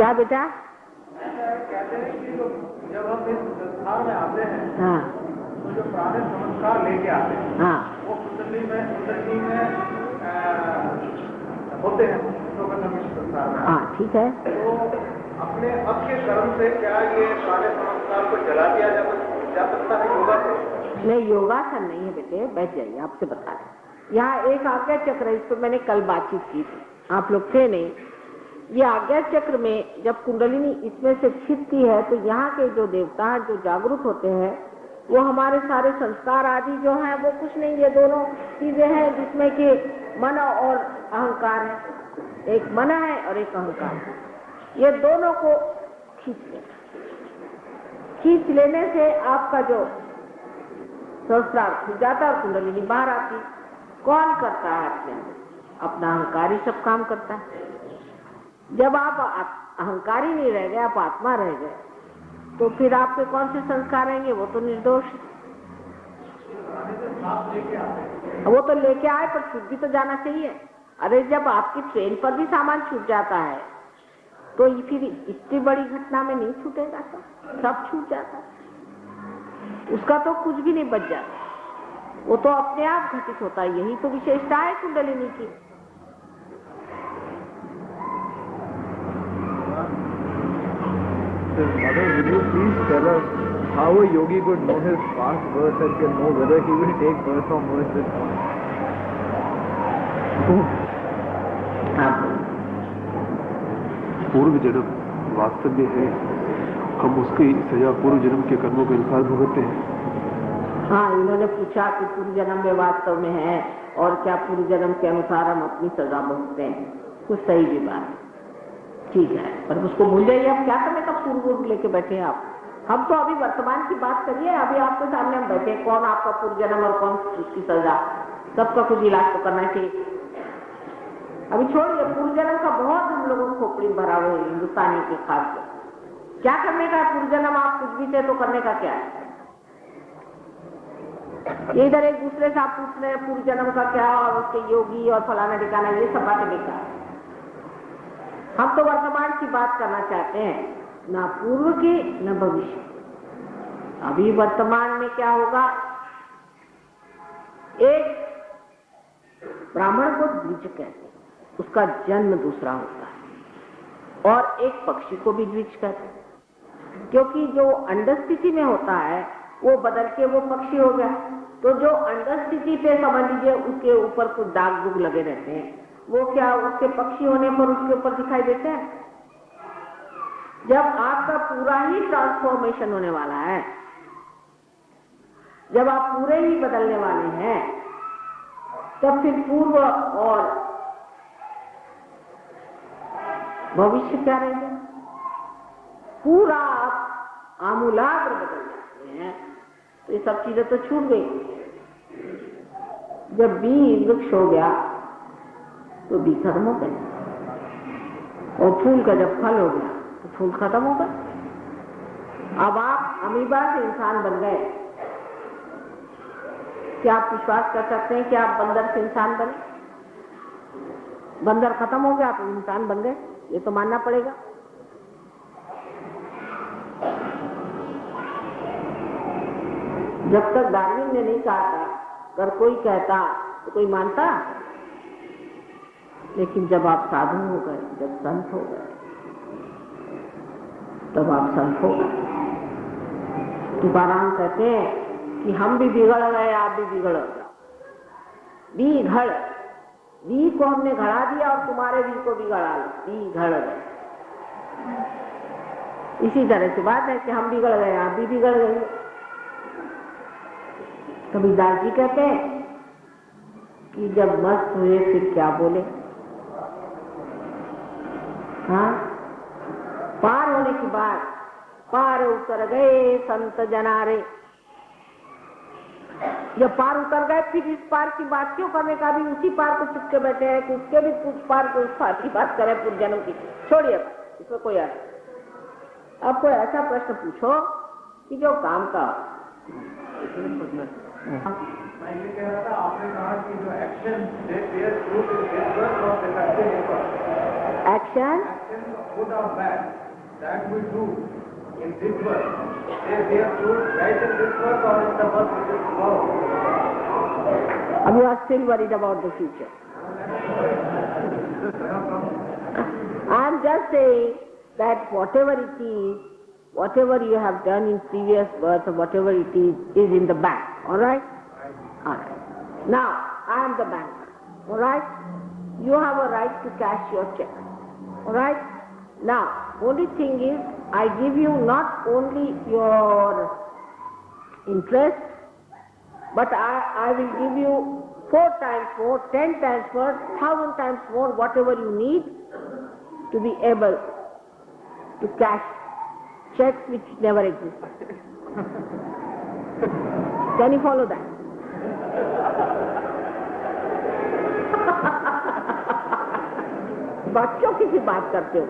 क्या बेटा? कहते हैं कि जब हम इस संसार में आते हैं, हाँ, तो जो पुराने संस्कार लेके आते हैं, हाँ, वो कुंडली में होते हैं, तो संसार में। हाँ, ठीक है। तो अपने अब के कर्म से क्या ये पुराने संस्कार को जला दिया जा सकता है योगा से? नहीं, योगासन नहीं है बेटे, बैठ जाइए, आपसे बता रहे। यहाँ एक आज्ञा चक्र है, इस पर मैंने कल बातचीत की थी, आप लोग थे नहीं। ये आज्ञा चक्र में जब कुंडलिनी इसमें से छिपती है तो यहाँ के जो देवता हैं जो जागरूक होते हैं वो हमारे सारे संस्कार आदि जो हैं वो कुछ नहीं, ये दोनों चीजें हैं जिसमें कि मन और अहंकार है, एक मन है और एक अहंकार है, ये दोनों को खींच लेने से आपका जो संस्कार खुल जाता है और कुंडलिनी बाहर आती। कौन करता है अपने? अपना अहंकार ही सब काम करता है। जब आप अहंकारी नहीं रह गए, आप आत्मा रह गए, तो फिर आपके कौन से संस्कार रहेंगे? वो तो निर्दोष, वो तो लेके आए पर छूट भी तो जाना चाहिए। अरे जब आपकी ट्रेन पर भी सामान छूट जाता है तो फिर इतनी बड़ी घटना में नहीं छूटेगा, सब छूट जाता है, उसका तो कुछ भी नहीं बच जाता, वो तो अपने आप घटित होता है। यही तो विशेषता है कुंडलिनी की। Mother, will you please tell us how a yogi could know his past birth and can know whether he will take birth or merge this one? पूर्व जन्म वास्तव में है, हम उसकी सजा पूर्व जन्म के कर्मों के अनुसार भुगतते हैं। हाँ, इन्होंने पूछा कि पूर्व जन्म में वास्तव में है और क्या पूर्व जन्म के अनुसार हम अपनी सजा भुगतते हैं? कुछ सही भी बात है, ठीक है, पर उसको भूल जाइए। अब क्या समय का पूर्व लेके बैठे हैं आप? हम तो अभी वर्तमान की बात करिए। अभी आपके सामने हम बैठे, कौन आपका पूर्व जन्म और कौन उसकी सजा, सबका कुछ इलाज तो करना चाहिए। अभी छोड़िए, पूर्व जन्म का बहुत हम लोगों को खोपड़ी भरा हुआ है हिंदुस्तानी के खास से। क्या करने का पूर्व जन्म? आप कुछ भी थे तो करने का क्या है? ये इधर एक दूसरे से आप पूछ रहे हैं पूर्व जन्म का क्या और उसके योगी और फलाना ठिकाना, ये सब बातें बेकार। हम तो वर्तमान की बात करना चाहते हैं, ना पूर्व की न भविष्य। अभी वर्तमान में क्या होगा? एक ब्राह्मण को द्विज कहते हैं, उसका जन्म दूसरा होता है, और एक पक्षी को भी द्विज कहते हैं, क्योंकि जो अंडर स्थिति में होता है वो बदल के वो पक्षी हो गया। तो जो अंडर स्थिति पे समझ लीजिए उसके ऊपर कुछ दाग दुग लगे रहते हैं, वो क्या उसके पक्षी होने पर उसके ऊपर दिखाई देते हैं? जब आपका पूरा ही ट्रांसफॉर्मेशन होने वाला है, जब आप पूरे ही बदलने वाले हैं, तब फिर पूर्व और भविष्य क्या रहेगा? पूरा आप आमूलाग्र बदल जाते हैं, तो ये सब चीजें तो छूट गई। जब बीज वृक्ष हो गया तो बीज खत्म हो गए, और फूल का जब फल हो गया तो फूल खत्म हो गया। अब आप अमीबा से इंसान बन गए, क्या आप विश्वास कर सकते हैं कि आप बंदर से इंसान बने? बंदर खत्म हो गया तो इंसान बन गए, ये तो मानना पड़ेगा। जब तक डार्विन ने नहीं कहा था, अगर कोई कहता तो कोई मानता, लेकिन जब आप साधु हो गए, जब संत हो गए, तब आप संत हो गए। तुकाराम कहते हैं कि हम भी बिगड़ गए, आप भी बिगड़ गए। वी को हमने घड़ा दिया और तुम्हारे वी को भी गड़ा लो, बिगड़ गए। इसी तरह से बात है कि हम बिगड़ गए, आप भी बिगड़ गए। कबीरदास जी कहते हैं कि जब मस्त हुए फिर क्या बोले। हाँ, पार होने की बात, पार उतर गए संत जनारे। जब पार उतर गए फिर इस पार की बात क्यों करने का? भी उसी पार को चिपके बैठे हैं कि उसके भी कुछ पार को उस पार की बात करें पूर्व जन्म की। छोड़िए, इसमें कोई अर्थ। अब कोई ऐसा प्रश्न पूछो कि जो काम का। मैं ये कह रहा था, आपने कहा कि जो एक्शन वो good or bad, that we do in this verse. We have to write in this verse or in the verse which is tomorrow. And you are still worried about the future. I am just saying that whatever it is, whatever you have done in previous birth or whatever it is in the bank. All right? All right. Now, I am the banker. All right? You have a right to cash your check. All right? Now, only thing is, I give you not only your interest, but I will give you 4 times more, 10 times more, 1,000 times more, whatever you need to be able to cash checks which never exist. Can you follow that? बच्चों की सी बात करते हो।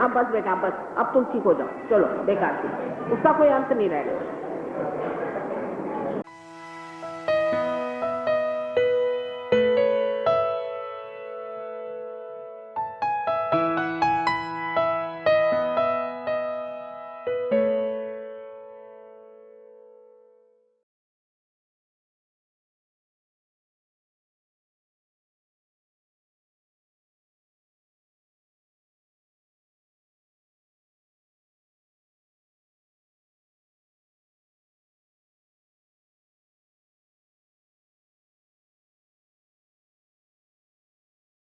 अब बस बेटा बस, अब तुम ठीक हो जाओ, चलो बेकार थी, उसका कोई अंत नहीं रहेगा।